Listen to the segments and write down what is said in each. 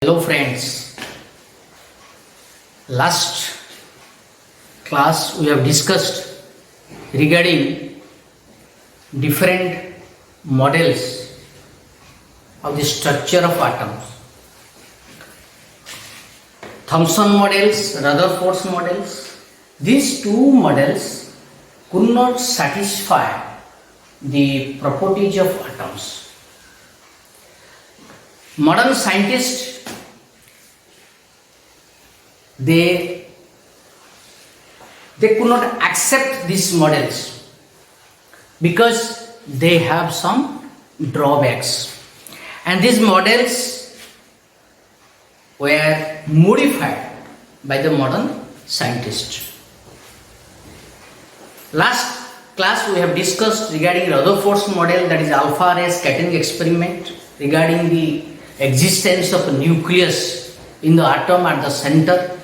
Hello friends, last class we have discussed regarding different models of the structure of atoms. Thomson models, Rutherford's models. These two models could not satisfy the properties of atoms. Modern scientists they could not accept these models because they have some drawbacks, and these models were modified by the modern scientists. Last class we have discussed regarding Rutherford's model, that is alpha ray scattering experiment, regarding the existence of a nucleus in the atom at the center.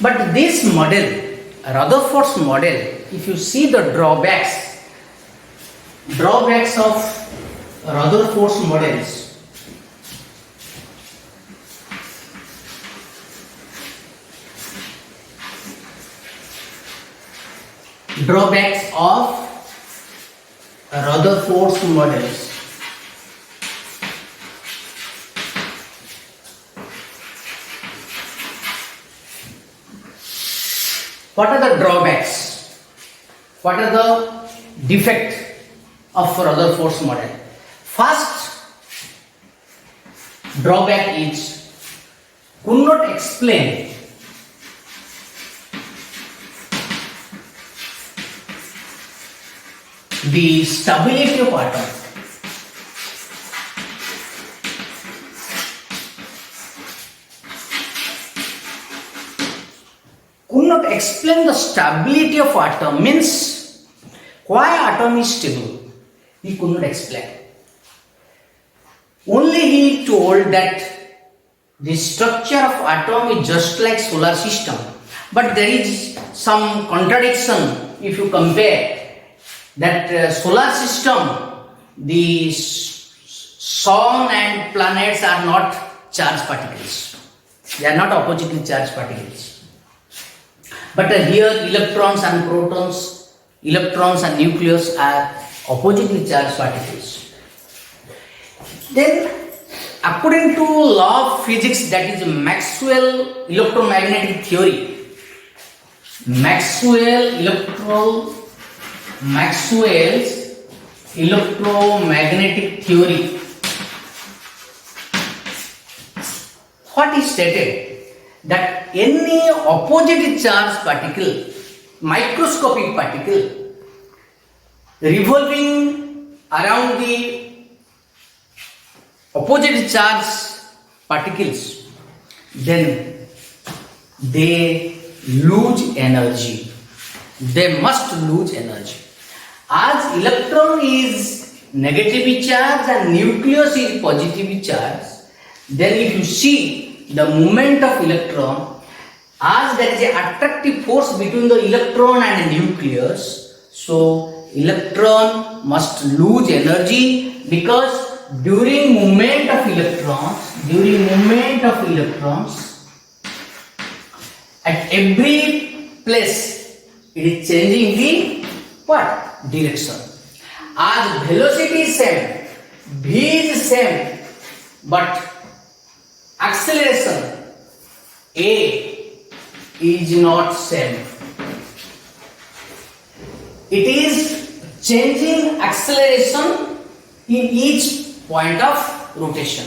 But this model, Rutherford's model, if you see the drawbacks of Rutherford's models, drawbacks of Rutherford's models. What are the drawbacks? What are the defects of Rutherford's model? First drawback is could not explain the stability of atom. Could not explain the stability of atom, means why atom is stable. He could not explain. Only he told that the structure of atom is just like solar system, but there is some contradiction if you compare that solar system, the sun and planets are not charged particles. They are not oppositely charged particles. But here electrons and protons, electrons and nucleus are oppositely charged particles. Then according to law of physics, that is Maxwell electromagnetic theory, Maxwell's electromagnetic theory, what is stated? That any opposite charged particle, microscopic particle, revolving around the opposite charged particles, then they lose energy. They must lose energy. As electron is negatively charged and nucleus is positively charged, then if you see the movement of electron, as there is an attractive force between the electron and the nucleus, so electron must lose energy, because during movement of electrons, at every place it is changing the what? Direction. As velocity is same, v is same, but acceleration A is not same. It is changing acceleration in each point of rotation.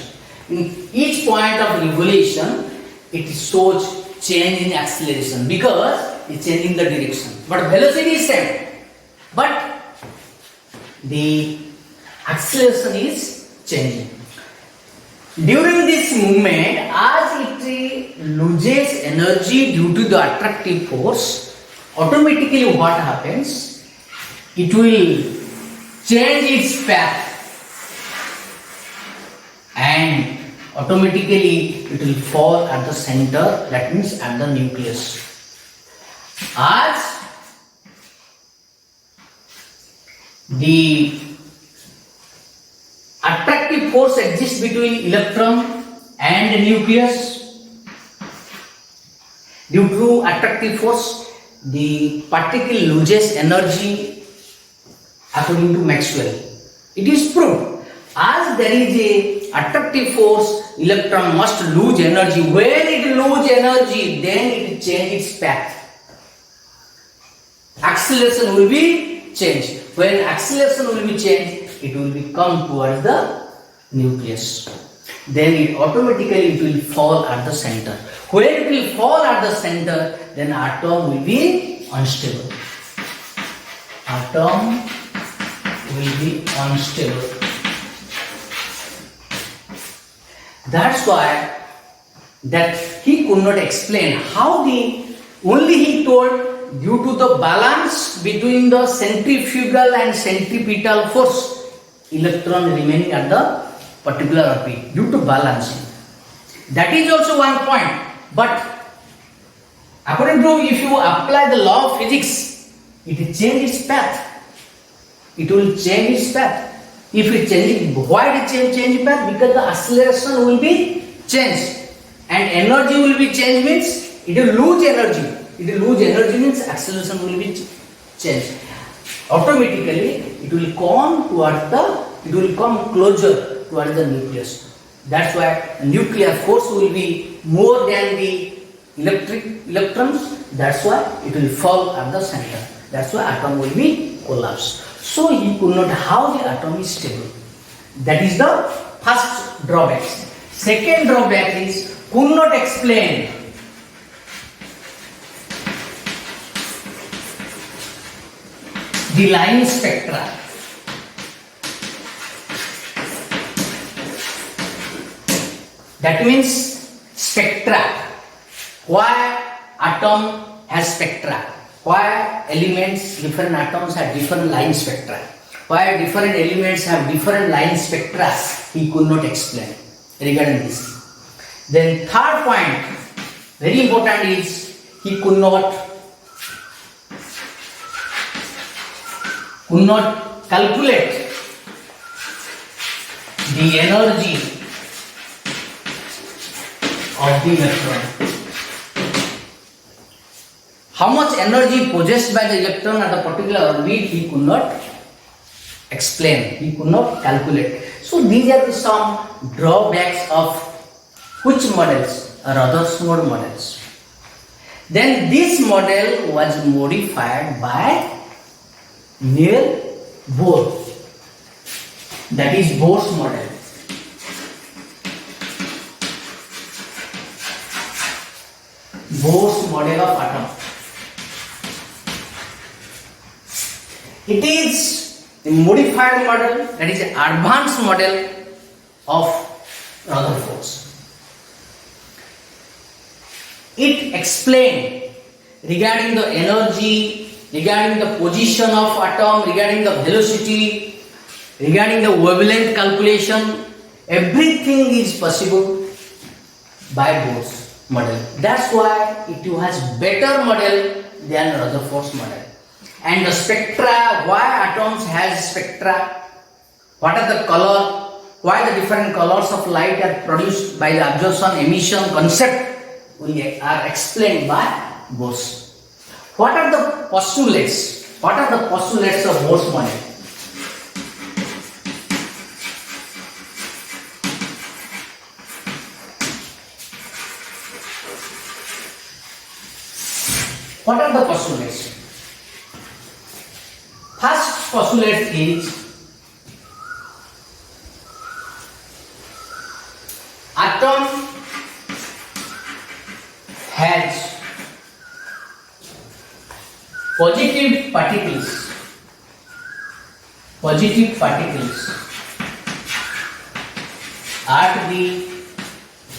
In each point of revolution, it shows change in acceleration because it's changing the direction. But velocity is same, but the acceleration is changing. During this movement, as it loses energy due to the attractive force, automatically what happens? It will change its path and automatically it will fall at the center, that means at the nucleus. As the attractive force exists between electron and nucleus. Due to attractive force, the particle loses energy according to Maxwell. It is proved. As there is a attractive force, electron must lose energy. When it loses energy, then it changes its path. Acceleration will be changed. When acceleration will be changed, it will come towards the nucleus. Then it automatically will fall at the center. When it will fall at the center, then atom will be unstable. Atom will be unstable. That's why that he could not explain how only he told due to the balance between the centrifugal and centripetal force, electron remaining at the particular orbit due to balancing. That is also one point. But according to, if you apply the law of physics, it will change its path. It will change its path. If it changes, why it change path? Because the acceleration will be changed and energy will be changed, means it will lose energy. It will lose energy means acceleration will be changed. Automatically it will come closer towards the nucleus. That's why nuclear force will be more than the electrons. That's why it will fall at the center. That's why atom will be collapsed. So he could not how the atom is stable. That is the first drawback. Second drawback is could not explain the line spectra. That means spectra. Why atom has spectra? Why elements, different atoms have different line spectra? Why different elements have different line spectra? He could not explain regarding this. Then third point, very important, is he could not calculate the energy of the electron. How much energy possessed by the electron at a particular orbit, he could not explain, he could not calculate. So these are some drawbacks of which models? Rutherford models. Then this model was modified by Bohr. That is Bohr's model. Bohr's model of atom. It is a modified model, that is an advanced model of Rutherford. It explained regarding the energy, regarding the position of atom, regarding the velocity, regarding the wavelength calculation. Everything is possible by Bohr's model. That's why it has better model than Rutherford's model. And the spectra, why atoms has spectra, what are the color, why the different colors of light are produced by the absorption emission concept are explained by Bohr. What are the postulates? What are the postulates of Bohr's model? What are the postulates? First postulate is atom has positive particles at the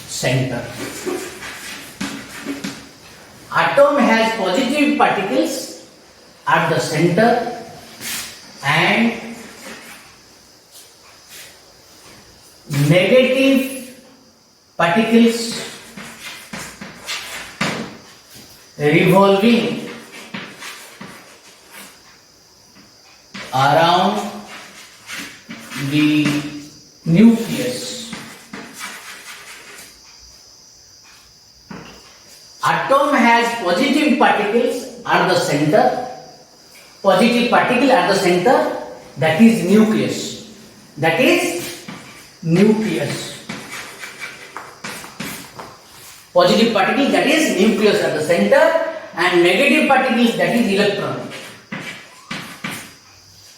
center. Atom has positive particles at the center and negative particles revolving around the nucleus. atom has positive particles at the center, positive particle at the center, that is nucleus. That is nucleus. Positive particle, that is nucleus at the center, and negative particles, that is electron,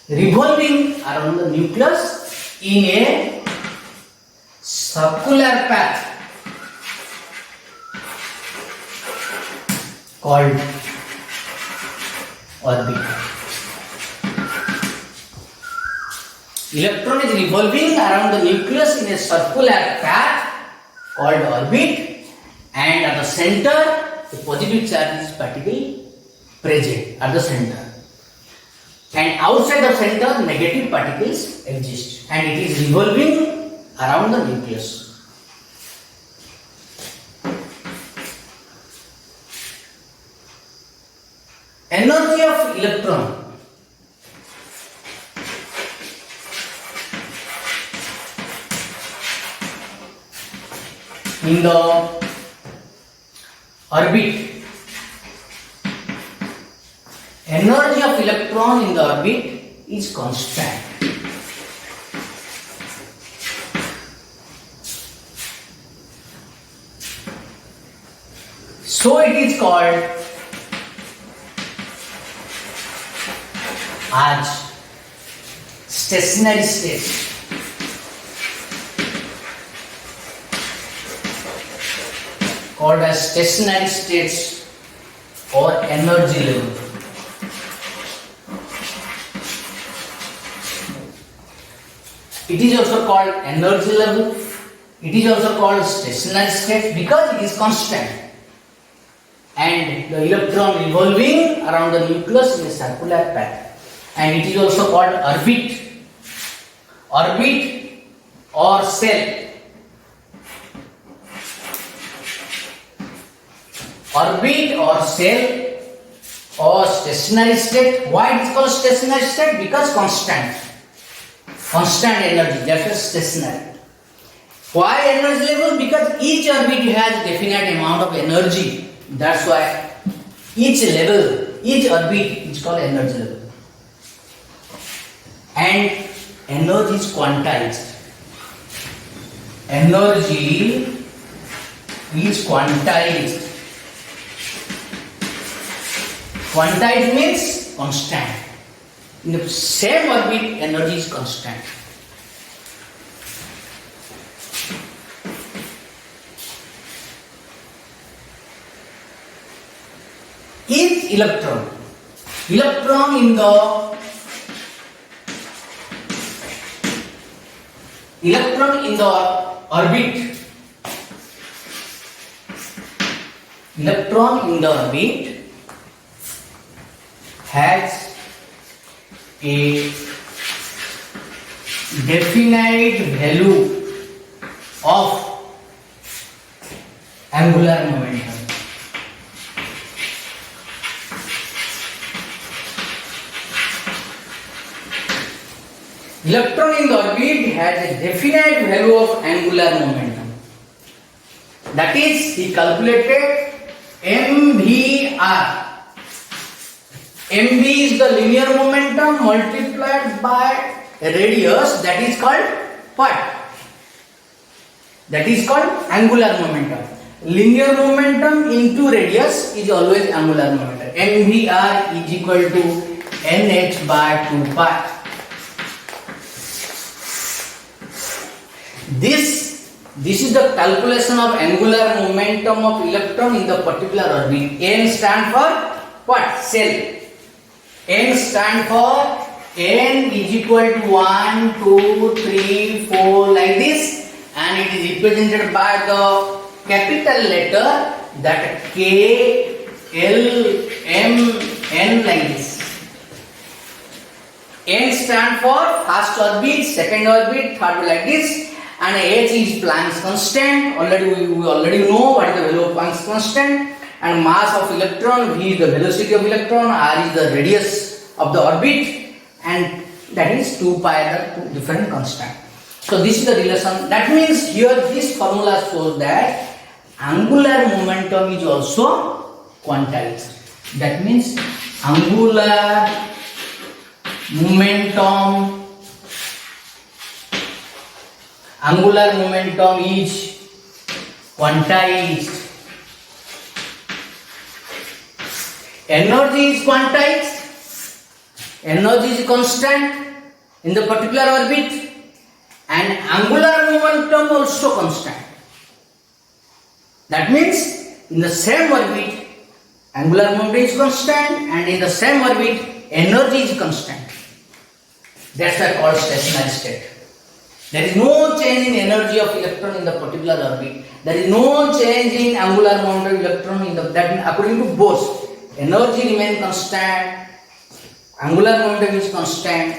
revolving around the nucleus in a circular path called orbit. Electron is revolving around the nucleus in a circular path called orbit, and at the center the positive charge particle present at the center, and outside the center negative particles exist, and it is revolving around the nucleus. Energy of electron in the orbit. Energy of electron in the orbit is constant. So it is called as stationary state. Called as stationary states or energy level. It is also called energy level. It is also called stationary state because it is constant, and the electron revolving around the nucleus in a circular path, and it is also called orbit. Orbit or cell. Orbit or cell or stationary state. Why it is called stationary state? Because constant energy, that is stationary. Why energy level? Because each orbit has definite amount of energy. That's why each level, each orbit is called energy level. And energy is quantized. Energy is quantized. Quantized means constant. In the same orbit, energy is constant. Each electron in the orbit, has a definite value of angular momentum. Electron in the orbit has a definite value of angular momentum. That is, he calculated MVR. MV is the linear momentum multiplied by radius, that is called what? That is called angular momentum. Linear momentum into radius is always angular momentum. MVR is equal to NH by 2 pi. This is the calculation of angular momentum of electron in the particular orbit. N stand for what? Cell. N stand for N is equal to 1, 2, 3, 4 like this, and it is represented by the capital letter that K, L, M, N like this. N stand for first orbit, second orbit, third orbit like this, and H is Planck's constant. We already know what is the value of Planck's constant. And mass of electron, V is the velocity of electron, R is the radius of the orbit, and that is 2 pi, the two different constant. So this is the relation. That means here this formula shows that angular momentum is also quantized. That means angular momentum is quantized. Energy is quantized. Energy is constant in the particular orbit, and angular momentum also constant. That means in the same orbit angular momentum is constant, and in the same orbit energy is constant. That's why called stationary state. There is no change in energy of electron in the particular orbit. There is no change in angular momentum of electron in the, that means according to Bohr, energy remains constant, angular momentum is constant.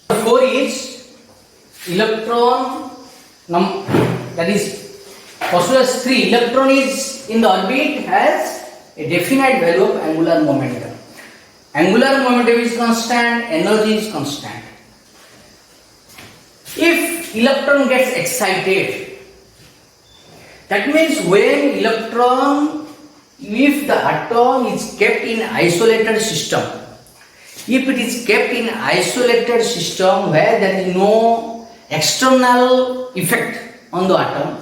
4 is electron, that is postulate 3, electron is in the orbit has a definite value of angular momentum. Angular momentum is constant, energy is constant. If electron gets excited, that means when electron, if the atom is kept in isolated system, if it is kept in isolated system where there is no external effect on the atom,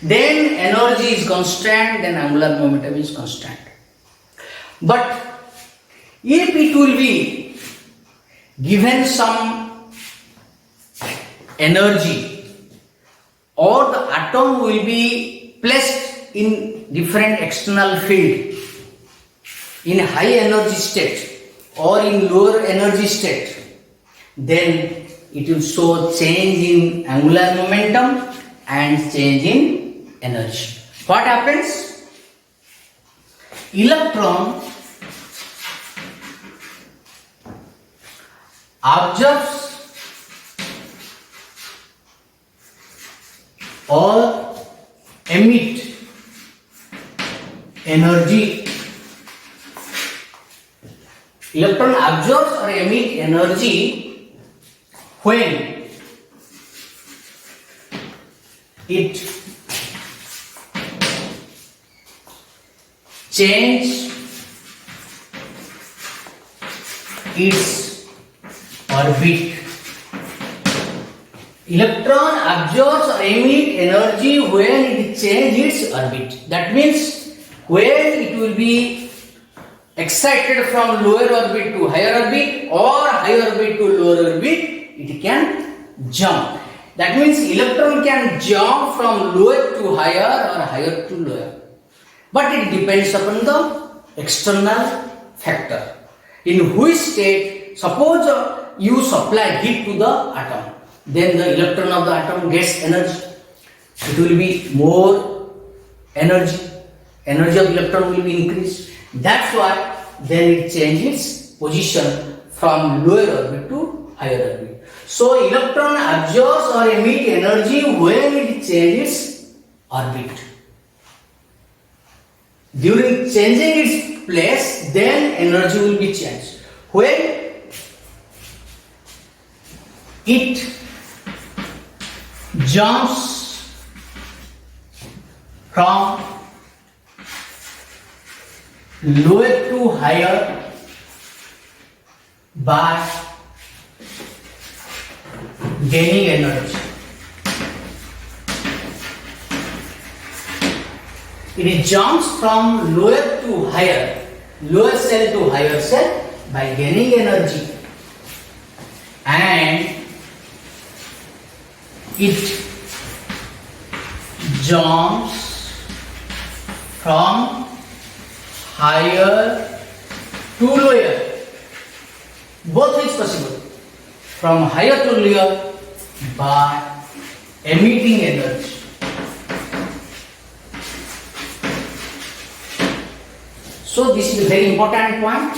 then energy is constant, then angular momentum is constant. But if it will be given some energy, or the atom will be placed in different external field, in high energy state or in lower energy state, then it will show change in angular momentum and change in energy. What happens? Electron absorbs or emit energy. Electron absorbs or emit energy when it changes its orbit. Electron absorbs or emit energy when it changes its orbit. That means when it will be excited from lower orbit to higher orbit or higher orbit to lower orbit, it can jump. That means electron can jump from lower to higher or higher to lower. But it depends upon the external factor. In which state, suppose you supply heat to the atom, then the electron of the atom gets energy. It will be more energy. Energy of electron will be increased. That's why then it changes position from lower orbit to higher orbit. So electron absorbs or emit energy when it changes orbit. During changing its place, then energy will be changed. When it jumps from lower to higher by gaining energy. It jumps from lower to higher, lower cell to higher cell by gaining energy, and it jumps from higher to lower. Both is possible. From higher to lower by emitting energy. So this is a very important point.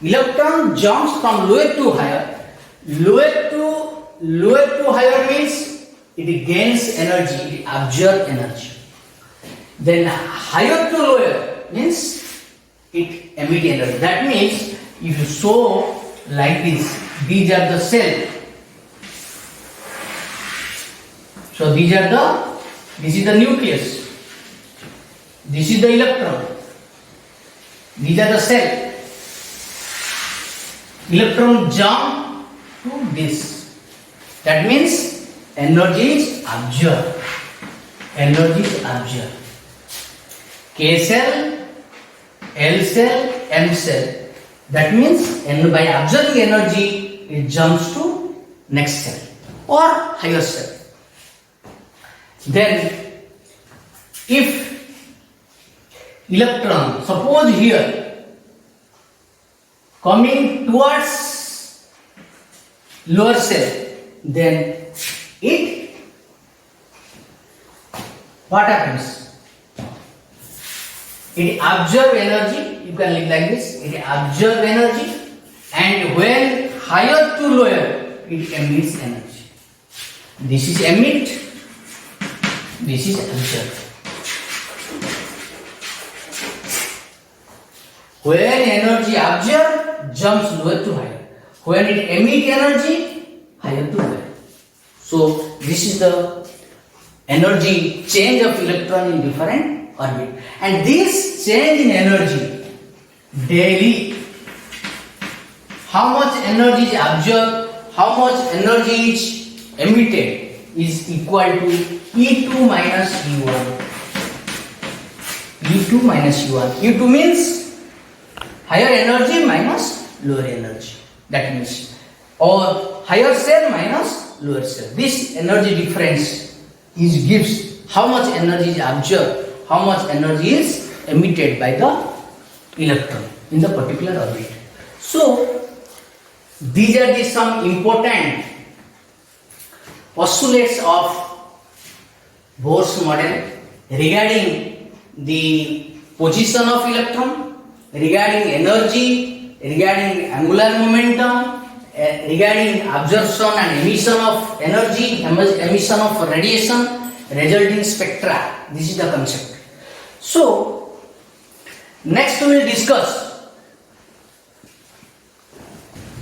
Electron jumps from lower to higher. Lower to higher means it gains energy, it absorbs energy. Then higher to lower means it emits energy. That means if you show like this, these are the cells. So this is the nucleus. This is the electron. These are the cell. Electron jump to this. That means energy is absorbed. Energy is absorbed. K cell, L cell, M cell. That means by absorbing energy, it jumps to next cell or higher cell. Then, if electron, suppose here, coming towards lower cell, then what happens? It absorbs energy, you can live like this, it absorbs energy, and when higher to lower, it emits energy. This is emit, this is absorb. When energy absorbs, jumps lower to higher. When it emits energy, higher to lower. So this is the energy change of electron in different orbit. And this change in energy daily, how much energy is absorbed, how much energy is emitted, is equal to E2 minus E1. E2 minus E1. E2 means higher energy minus lower energy. That means, or higher cell minus lower cell. This energy difference gives how much energy is absorbed, how much energy is emitted by the electron in the particular orbit. So, these are some important postulates of Bohr's model regarding the position of electron, regarding energy, regarding angular momentum, regarding absorption and emission of energy, emission of radiation, resulting spectra. This is the concept. So, next we will discuss.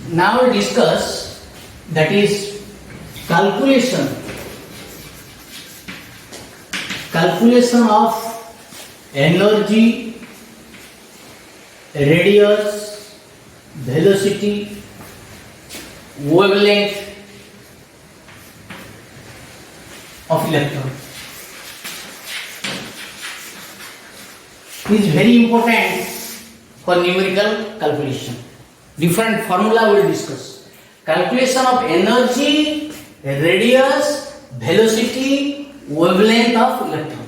Now we will discuss, that is calculation of energy, radius, velocity, wavelength of electron. It is very important for numerical calculation. Different formula we will discuss. Calculation of energy, radius, velocity, wavelength of electron.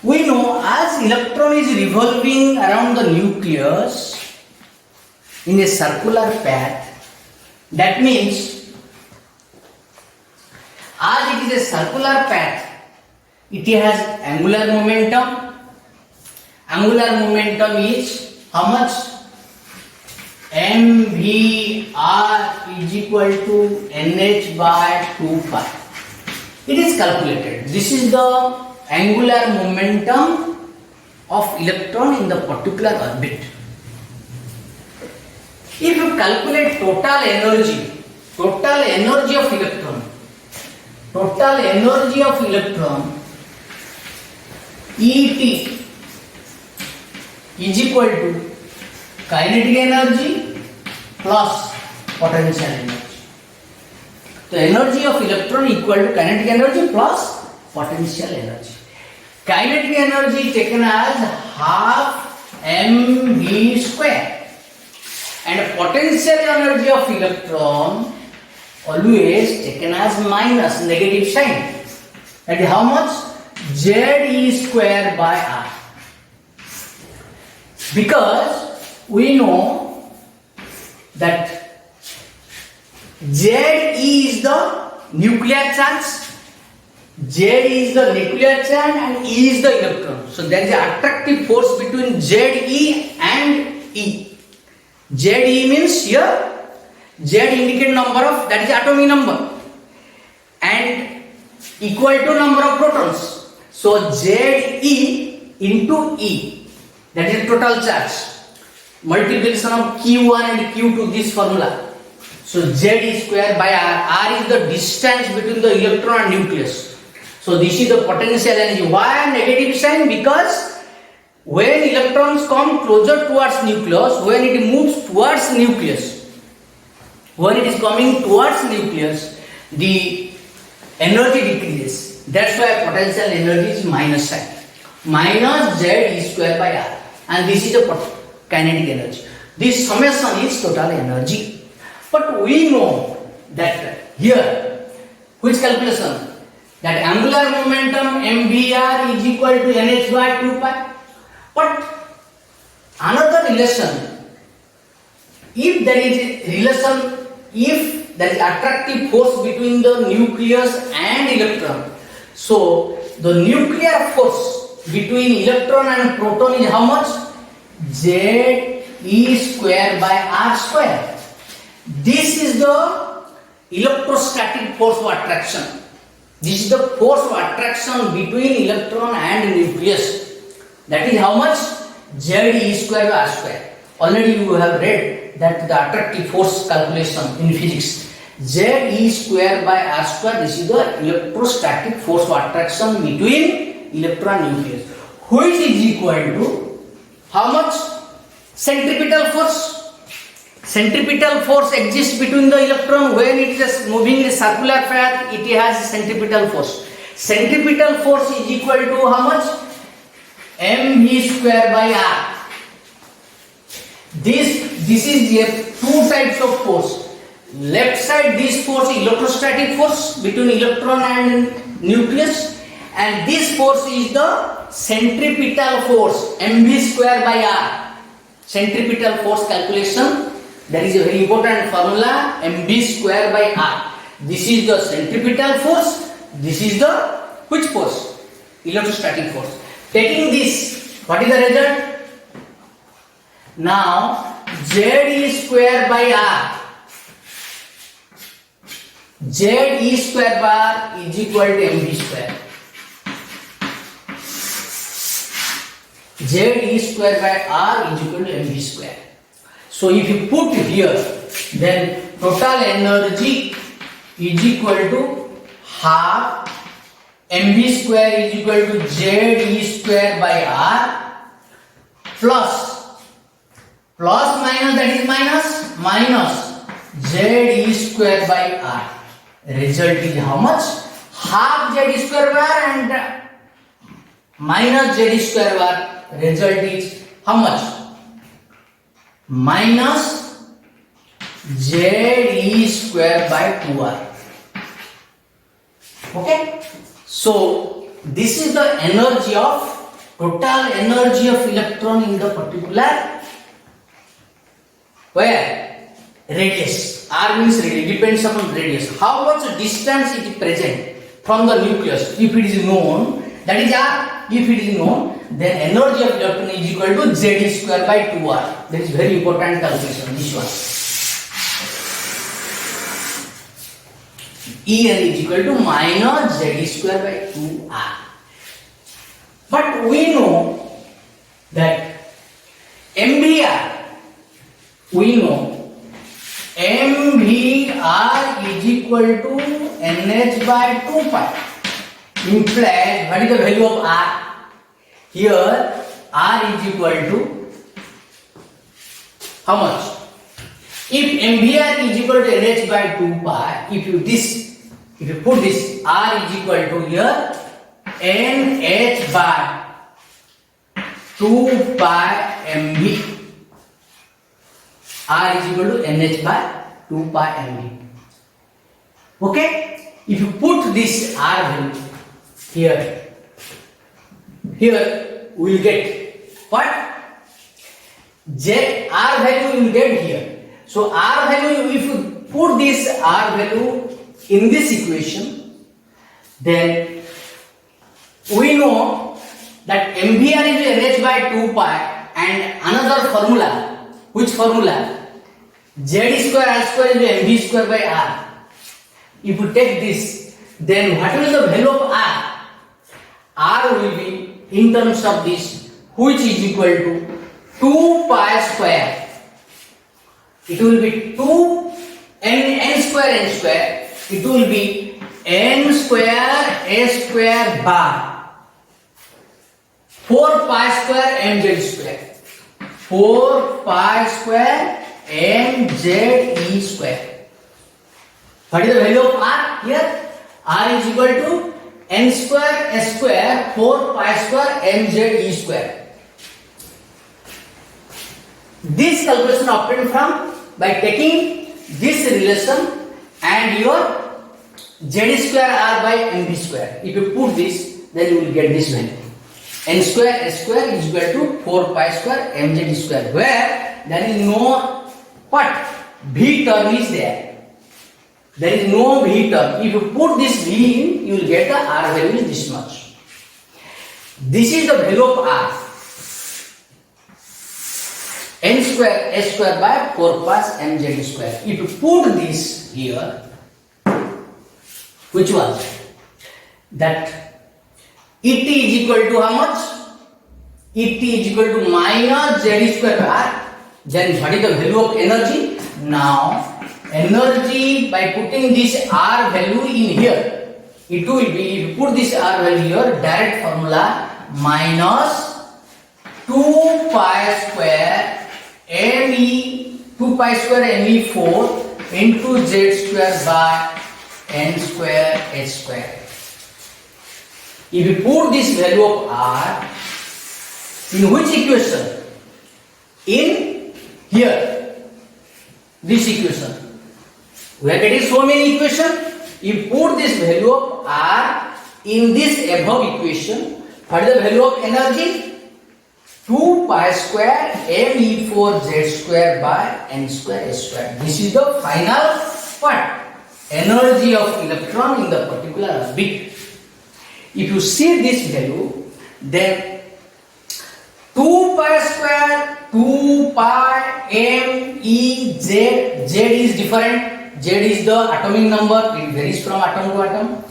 We know as electron is revolving around the nucleus in a circular path, that means as it is a circular path, it has angular momentum. Angular momentum is how much? mvr is equal to nh by 2 pi. It is calculated. This is the angular momentum of electron in the particular orbit. If you calculate total energy of electron, Et is equal to kinetic energy plus potential energy. The energy of electron equal to kinetic energy plus potential energy. Kinetic energy taken as half mv square, and potential energy of electron always taken as minus, negative sign. That is how much? Ze square by r. Because we know that Ze is the nuclear charge, and E is the electron. So there is an attractive force between Ze and E. Ze means here, Z indicate number of, that is atomic number, and equal to number of protons. So Ze into E, that is total charge, multiplication of Q1 and Q2, this formula. So Z square by R. R is the distance between the electron and nucleus. So this is the potential energy. Why negative sign? Because when electrons come closer towards nucleus, when it moves towards nucleus, when it is coming towards nucleus, the energy decreases. That's why potential energy is minus sign. Minus Z E square by R. And this is the kinetic energy. This summation is total energy. But we know that here, which calculation? That angular momentum mvr is equal to nh by 2 pi. But another relation, if there is attractive force between the nucleus and electron, so the nuclear force between electron and proton is how much? Z E square by R square. This is the electrostatic force of attraction. This is the force of attraction between electron and nucleus. That is how much? Z E square by R square. Already you have read that the attractive force calculation in physics. Z E square by R square, this is the electrostatic force of attraction between electron and nucleus, which is equal to how much? Centripetal force. Centripetal force exists between the electron when it is moving in a circular path, it has centripetal force. Centripetal force is equal to how much? mv square by R. This is the two types of force. Left side, this force is electrostatic force between electron and nucleus, and this force is the centripetal force mv square by R. Centripetal force calculation, that is a very important formula, mv square by R. This is the centripetal force, this is the which force? Electrostatic force. Taking this, what is the result? Now Z E square by R, Z E square by R is equal to mv square. Z E square by R is equal to mv square. So if you put here, then total energy is equal to half mv square is equal to Z E square by R plus minus, that is minus Z E square by R. Result is how much? Half Z square by R and minus Z square by R. Result is how much? Minus Z E square by 2R. Okay? So this is the energy of, total energy of electron in the particular where? Radius. R means radius, depends upon radius. How much distance it is present from the nucleus? If it is known, that is R. If it is known, then energy of electron is equal to Z square by 2R. That is very important calculation, this one. En is equal to minus Z square by 2R. But we know that MVR, we know MVR is equal to NH by 2 pi. Implies, what is the value of R? Here R is equal to how much? If MVR is equal to NH by 2 pi, if you put this, R is equal to here NH by 2 pi MV. R is equal to NH by 2 pi MV. Okay? If you put this R value here we will get what? R value we will get here. So R value, if you put this R value in this equation, then we know that MVR is NH by 2 pi, and another formula, which formula? Z square R square is mv square by R. If you take this, then what will the value of R? R will be in terms of this, which is equal to 2 pi square. It will be 2 n square. It will be n square a square by 4 pi square mz square. 4 pi square mze square. What is the value of r here? R is equal to n square s square 4 pi square mze square. This calculation obtained from by taking this relation and your z square r by mv square. If you put this, then you will get this value. N square s square is equal to 4 pi square mz square, where there is no what? V term is there. There is no V term. If you put this V in, you will get the R value is this much. This is the value of R. N square S square by 4 plus mz square. If you put this here, which was that Et is equal to how much? Et is equal to minus z square by R. Then what is the value of energy? Now energy, by putting this R value in here, it will be, if you put this R value here, direct formula minus 2 pi square me 2 pi square me4 into z square by n square h square. If you put this value of R in which equation? In here, this equation. We are getting so many equations. You put this value of R in this above equation. What is the value of energy? 2 pi square me4 z square by n square s square. This is the final what? Energy of electron in the particular bit. If you see this value, then 2 pi square 2 pi m e z, z is different. Z is the atomic number, it varies from atom to atom.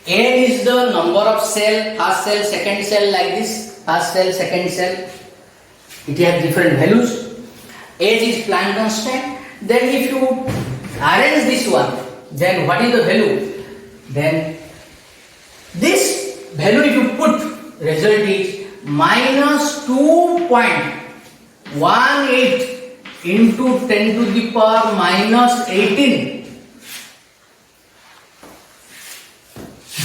N is the number of cell, first cell, second cell, like this, first cell, second cell. It has different values. H is Planck constant. Then if you arrange this one, then what is the value? Then this value if you put, result is minus 2.18 into 10 to the power minus 18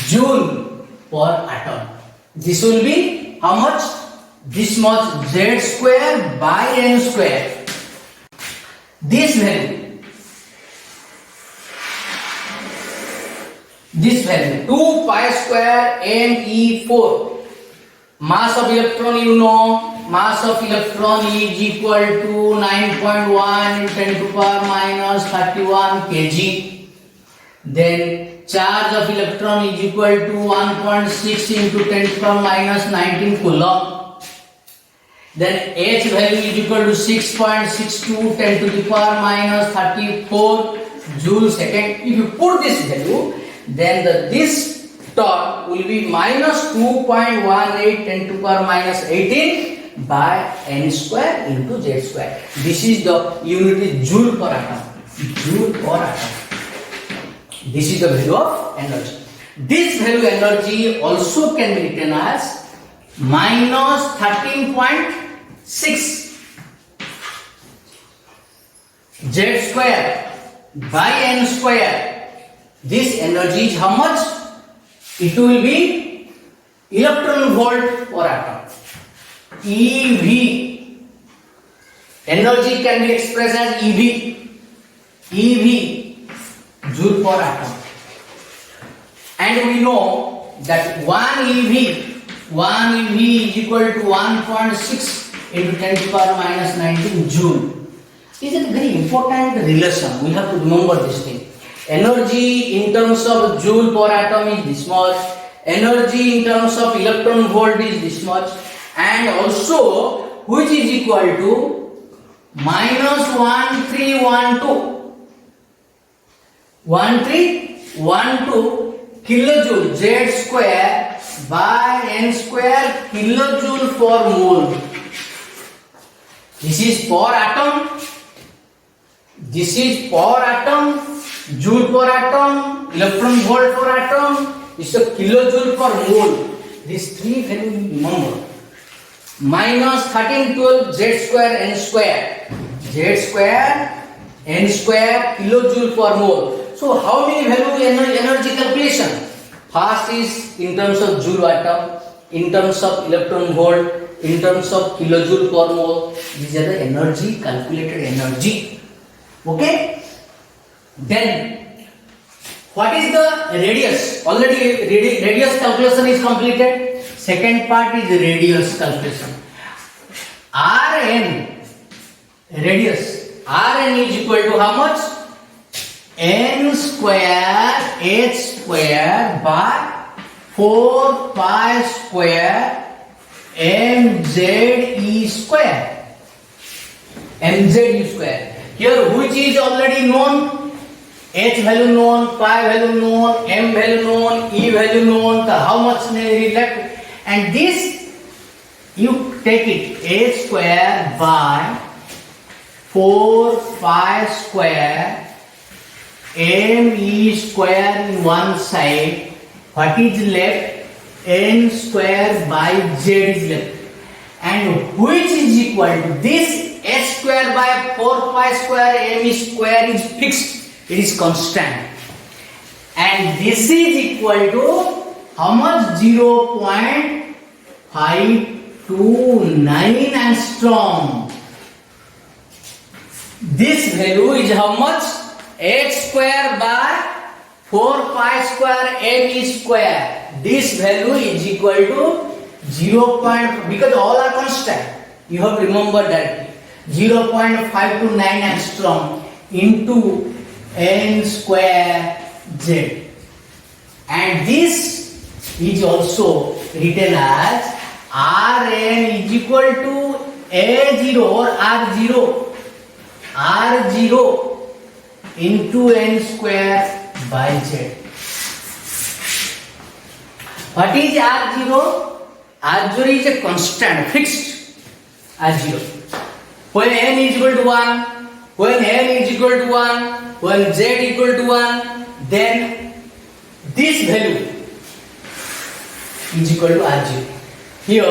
joule per atom. This will be how much? This much z square by n square. This value, 2 pi square me4. Mass of electron, you know, mass of electron is equal to 9.1 into 10 to the power minus 31 kg. Then charge of electron is equal to 1.6 into 10 to the power minus 19 coulomb. Then H value is equal to 6.62 10 to the power minus 34 joule second. If you put this value, then this term will be minus 2.18 10 to the power minus 18 by n square into z square. This is the unit is joule per atom. Joule per atom. This is the value of energy. This value energy also can be written as minus 13.6 z square by n square. This energy is how much? It will be electron volt per atom. EV. Energy can be expressed as EV. EV, joule per atom. And we know that 1 EV is equal to 1.6 into 10 to the power minus 19 joule. This is a very important relation. We have to remember this thing. Energy in terms of joule per atom is this much. Energy in terms of electron volt is this much. And also which is equal to minus 1312 kilojoule z square by n square kilojoule per mole. This is per atom. This is per atom. joule per atom, electron volt per atom, is a kilojoule per mole. These three value remember. Minus 1312 z square n square. Z square n square kilojoule per mole. So how many value energy calculation? First is in terms of joule atom, in terms of electron volt, in terms of kilojoule per mole. These are the energy, calculated energy. Okay? Then, what is the radius? Already radius calculation is completed. Second part is radius calculation. Rn, radius. Rn is equal to how much? N square h square by 4 pi square mz e square. Mz e square. Here which is already known? H value known, pi value known, m value known, e value known. So how much is left? And this you take it h square by 4 pi square m e square in one side. What is left? N square by z is left. And which is equal to this h square by 4 pi square m e square is fixed. It is constant. And this is equal to how much? 0.529 angstrom. This value is how much? H square by 4 pi square m e square. This value is equal to 0. Because all are constant. You have to remember that 0.529 angstrom into n square z. And this is also written as Rn is equal to A0 or R0. R0 into n square by z. What is R0? R0 is a constant, fixed R0. When n is equal to 1, when n is equal to 1, when z equal to 1, then this value is equal to R0. Here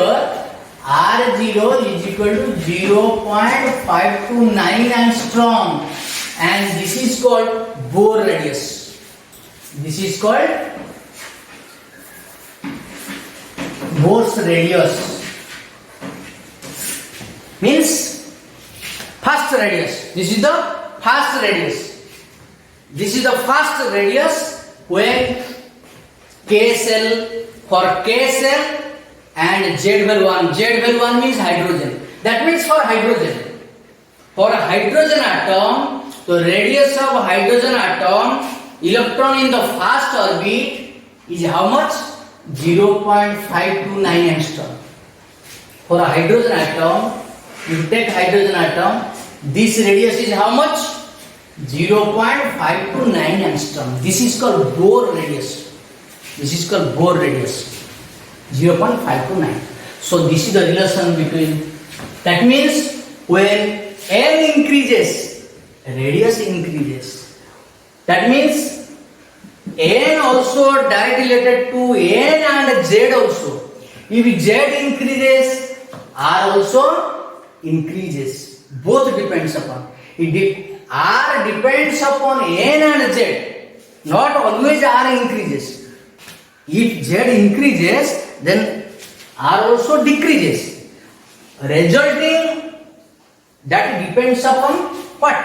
R0 is equal to 0.529 angstrom, and this is called Bohr radius. This is called Bohr's radius. Means first radius. This is the first radius. This is the first radius when K cell, for K cell and Z value 1. Z value 1 means hydrogen. That means for hydrogen. For a hydrogen atom, the radius of hydrogen atom, electron in the first orbit is how much? 0.529 angstrom. For a hydrogen atom, you take hydrogen atom, this radius is how much? 0.529 angstrom. This is called Bohr radius. This is called Bohr radius. 0.529. So this is the relation between. That means when n increases, radius increases. That means n also direct related to n and z also. If z increases, r also increases. Both depends upon. R depends upon n and z. Not always r increases. If z increases, then r also decreases. Resulting, that depends upon what?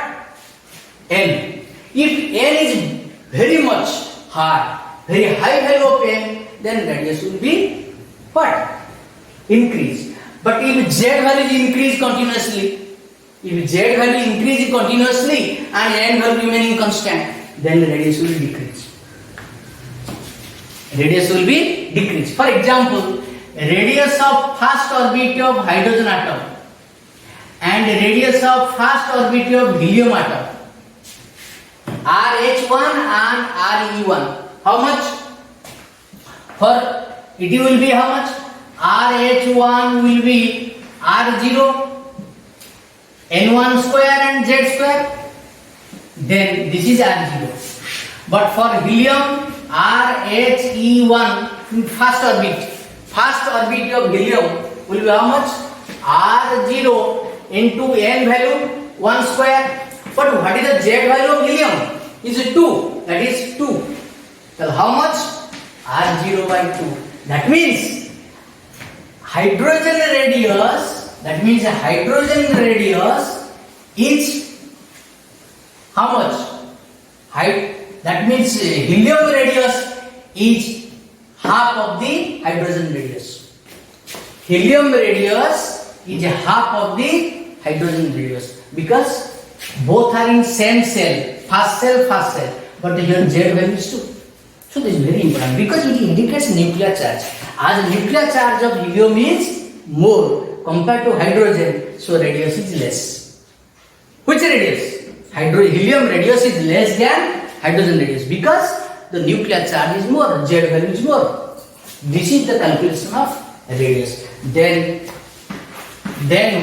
N. If n is very much high, very high value of n, then radius will be what? Increase. But if z value is increased continuously, if z value increases continuously and n value remaining constant, then radius will decrease. Radius will be decreased. For example, radius of first orbit of hydrogen atom and radius of first orbit of helium atom, RH1 and RE1. How much? For it will be how much? RH1 will be R0, N1 square and Z square. Then this is R0. But for helium, RHE1 first orbit of helium will be how much? R0 into n value 1 square. But what is the Z value of helium? Is 2. That is 2. So how much? R0 by 2. That means hydrogen radius. That means hydrogen radius is how much? That means helium radius is half of the hydrogen radius. Helium radius is half of the hydrogen radius because both are in same cell, first cell, but here Z value is 2. So this is very important because it indicates nuclear charge. As nuclear charge of helium is more compared to hydrogen, so radius is less. Which radius? Helium radius is less than hydrogen radius because the nuclear charge is more, Z value is more. This is the calculation of radius. Then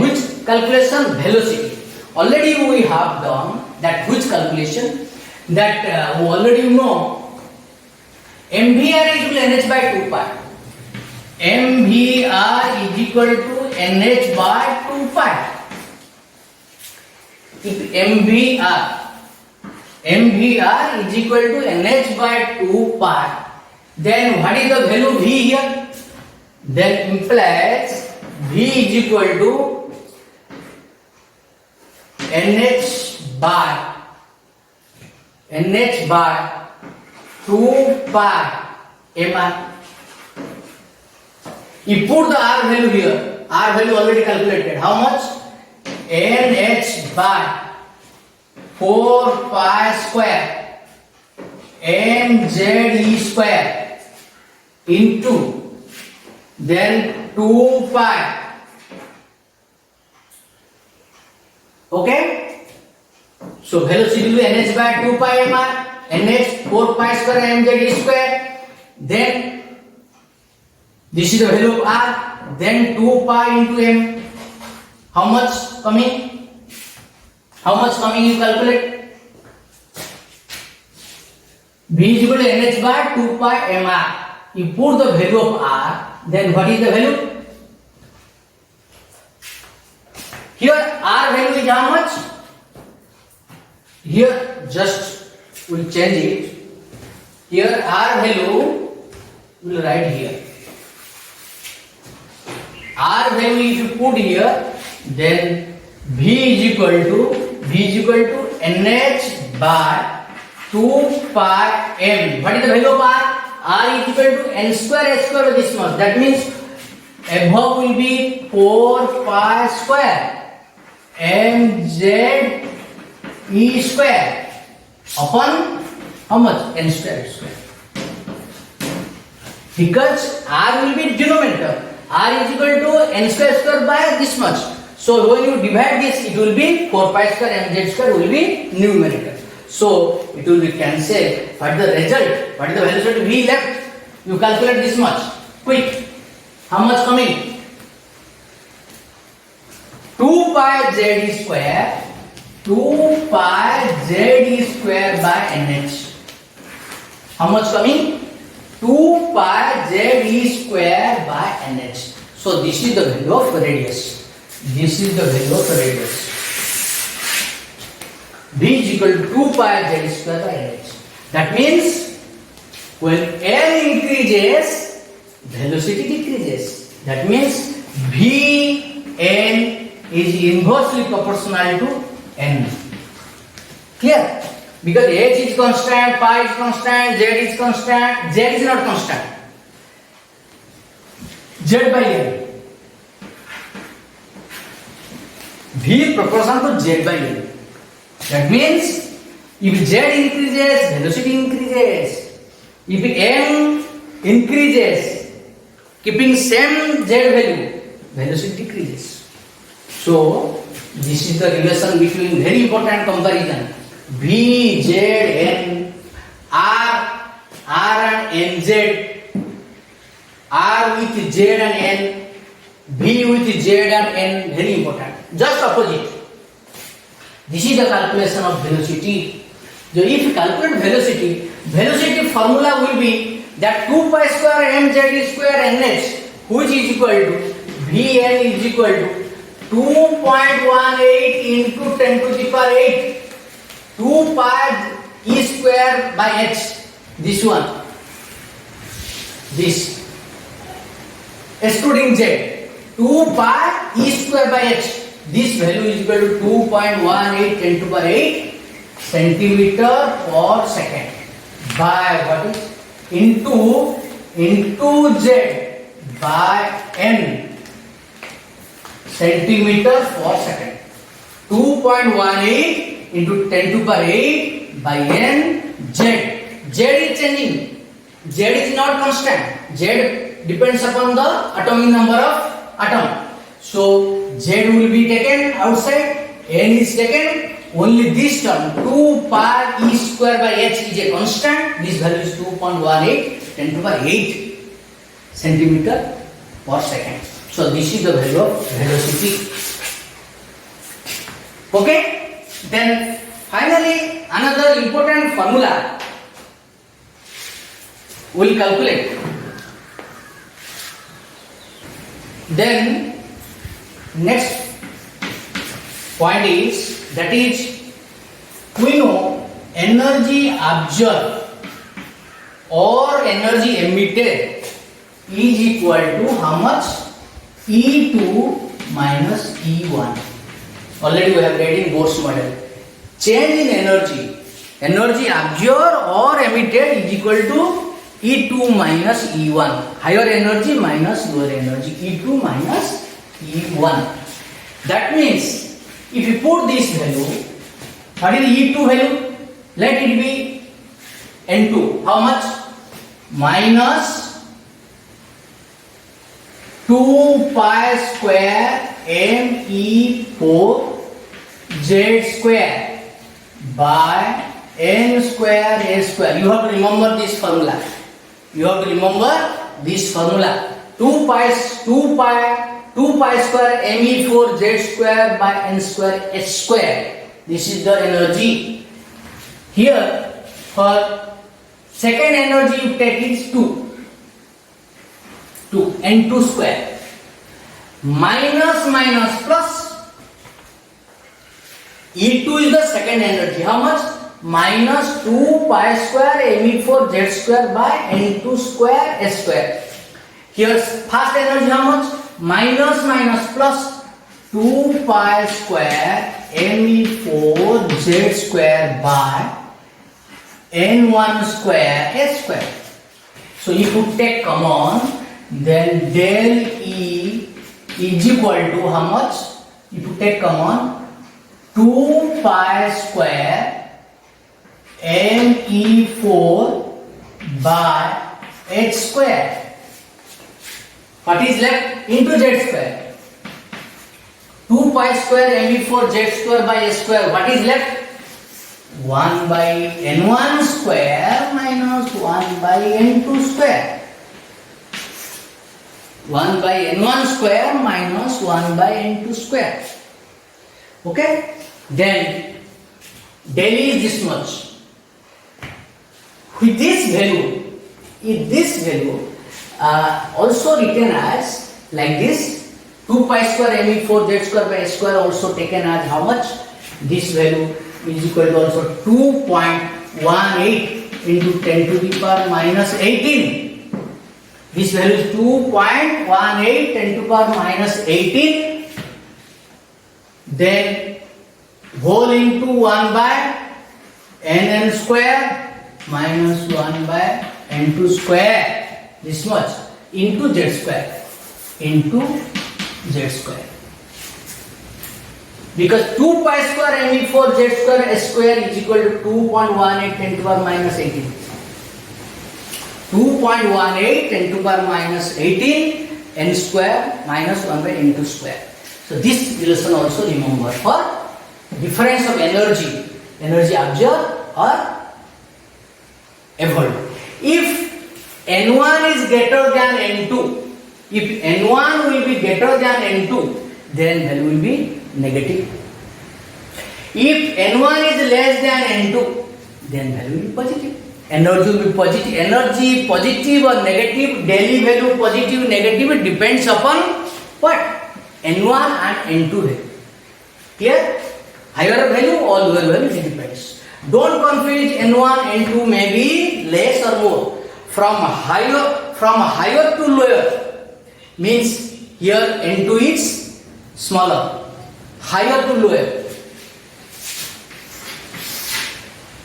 which calculation? Velocity. Already we have done that which calculation that we already know MVR is equal to NH by 2 pi. MVR is equal to NH by 2 pi. If MVR is equal to NH by 2 pi, then what is the value V here? Then implies V is equal to NH by 2 pi mR. You put the R value here. R value already calculated. How much? NH by 4 pi square mze square into then 2 pi. Okay? So velocity will be NH by 2 pi mR, NH 4 pi square mz square. Then this is the value of R. Then 2 pi into m. How much coming? You calculate. V is equal to NH by 2 pi mR. You put the value of R. Then what is the value? Here R value is how much? Here just we'll change it. Here R value we'll write here. R value if you put here, then V is equal to NH by 2 pi m. What is the value of R? R is equal to n square h square this much. That means above will be 4 pi square mz e square upon how much? N square h square. Because R will be denominator. R is equal to n square by this much. So when you divide this, it will be 4 pi square mz square will be numerator. So it will be cancelled. But the result, what is the velocity V left? You calculate this much. Quick. How much coming? 2 pi z square. 2 pi z square by nh. How much coming? 2 pi z square by nh. So this is the value of radius. This is the value of radius. V is equal to 2 pi z square by nh. That means when L increases, velocity decreases. That means Vn is inversely proportional to n. Clear? Because h is constant, pi is constant, z is constant, z is not constant. Z by n. V is proportional to z by n. That means if z increases, velocity increases. If n increases, keeping same z value, velocity decreases. So this is the relation between very important comparison. V, Z, N, R and NZ, R with Z and N, V with Z and N, very important. Just opposite. This is the calculation of velocity. So if you calculate velocity formula will be that 2 pi square mz square nh, which is equal to Vn is equal to 2.18 into 10 to the power 8, 2 pi e square by h. This one, this excluding z, 2 pi e square by h. This value is equal to 2.18 10 to the power 8 centimeter per second by what is into z by n centimeter per second. 2.18 into 10 to the power 8 by n z. Z is changing. Z is not constant. Z depends upon the atomic number of atom. So Z will be taken outside. N is taken. Only this term 2 pi e square by h is a constant. This value is 2.18 10 to the power 8 centimeter per second. So this is the value of velocity. Okay. Then finally another important formula we'll calculate. Then next point is, that is, we know energy absorbed or energy emitted is equal to how much? E2 minus E1. Already we have read in Bohr's model. Change in energy absorbed or emitted is equal to E2 minus E1. Higher energy minus lower energy. E2 minus E1. That means if you put this value, what is the E2 value? Let it be N2. How much? Minus 2 pi square Me4 Z square by N square A square. You have to remember this formula. 2 pi square Me4 Z square by N square H square. This is the energy. Here for second energy you take is 2 N2 square minus plus. E2 is the second energy. How much? Minus 2 pi square Me4 Z square by N2 square S square. Here first energy how much? Minus plus 2 pi square Me4 Z square by N1 square S square. So if you take common, then del E is equal to how much? If you take common, 2 pi square Me4 by H square. What is left? Into Z square. 2 pi square Me4 Z square by S square. What is left? 1 by N1 square minus 1 by N2 square. 1 by N1 square minus 1 by N2 square. Okay? Then del E is this much. With this value, also written as like this, 2 pi square Me4 Z square by S square also taken as how much? This value is equal to also 2.18 into 10 to the power minus 18. This value is 2.18 10 to the power minus 18. Then whole into 1 by Nn square minus 1 by N2 square. This much into Z square. Because 2 pi square Me4 Z square S square is equal to 2.18 10 to the power minus 18. 2.18 10 to the power minus 18 N square minus 1 by N2 square. So this relation also remember for difference of energy absorbed or evolved. If N1 is greater than N2, if N1 will be greater than N2, then value will be negative. If N1 is less than N2, then value will be positive. Energy will be positive. Energy positive or negative, daily value positive, negative, it depends upon what? N1 and N2 value. Clear? Higher value or lower value, it depends. Don't confuse N1, N2 may be less or more. From higher to lower means here N2 is smaller. Higher to lower.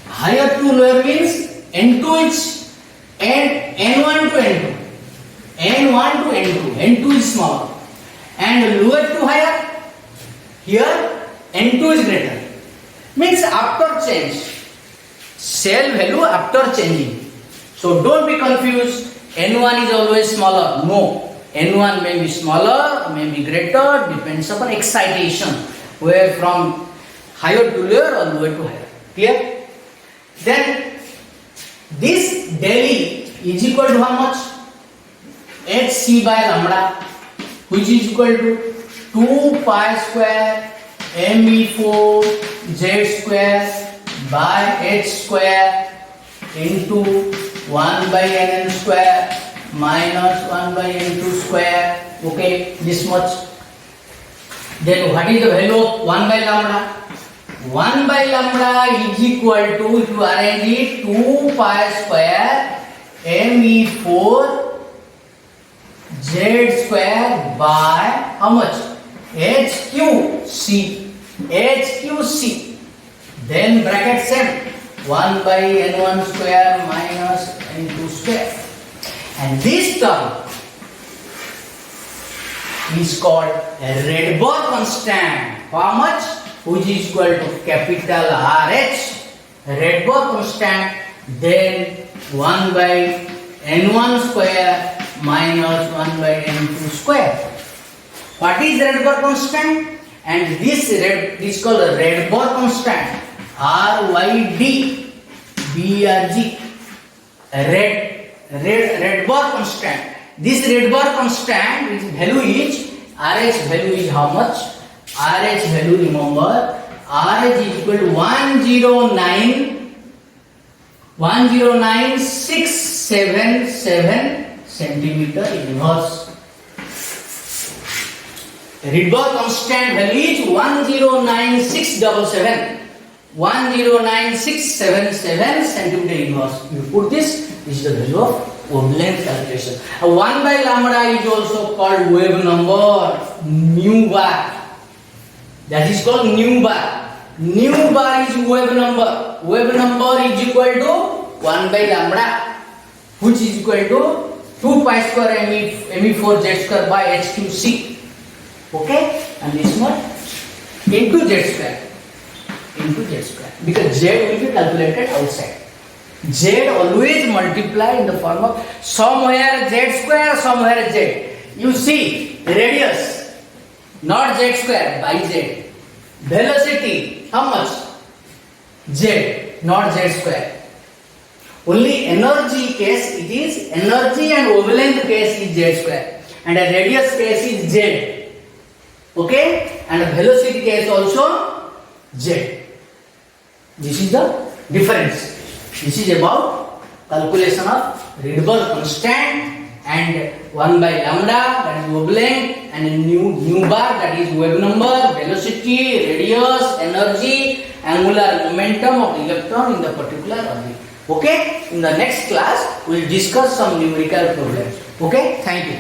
Higher to lower means N2 is and N1 to N2. N1 to N2. N2 is smaller. And lower to higher, here N2 is greater. Means after change, cell value after changing. So don't be confused. N1 is always smaller. No. N1 may be smaller, may be greater, depends upon excitation. Where from higher to lower or lower to higher. Clear? Then this daily is equal to how much? hc by lambda, which is equal to 2 pi square me4 z square by h square into 1 by nn square minus 1 by n2 square. Okay, this much. Then what is the value of 1 by lambda? 1 by lambda is equal to, if you arrange it, 2 pi square me4 z square by how much? HQC. HQC. Then bracket same. 1 by n1 square minus n2 square. And this term is called a Rydberg constant. How much? Which is equal to capital RH. Rydberg constant. Then 1 by n1 square minus 1 by n2 square. What is Rydberg constant? And this is called a Rydberg constant. RYD BRG. Rydberg constant. This Rydberg constant, its value is, RH value is how much? RH value, remember, RH is equal to 109,677 centimeter inverse. Rydberg constant value is 109,677. 109,677 centimeter inverse. You put this is the value of wavelength calculation. 1 by lambda is also called wave number, nu bar. That is called nu bar. Nu bar is wave number. Wave number is equal to 1 by lambda, which is equal to 2 pi square me4 z square by HQC. Okay? And this one into z square. Into z square. Because z will be calculated outside. Z always multiply in the form of somewhere z square, somewhere z. You see radius, not z square, by z. Velocity, how much? Z, not z square. Only energy case it is energy and wavelength case is z square. And a radius case is z. Okay? And a velocity case also z. This is the difference. This is about calculation of Rydberg constant and 1 by lambda, that is wavelength, and nu bar, that is wave number, velocity, radius, energy, angular momentum of the electron in the particular orbit. Okay? In the next class, we will discuss some numerical problems. Okay? Thank you.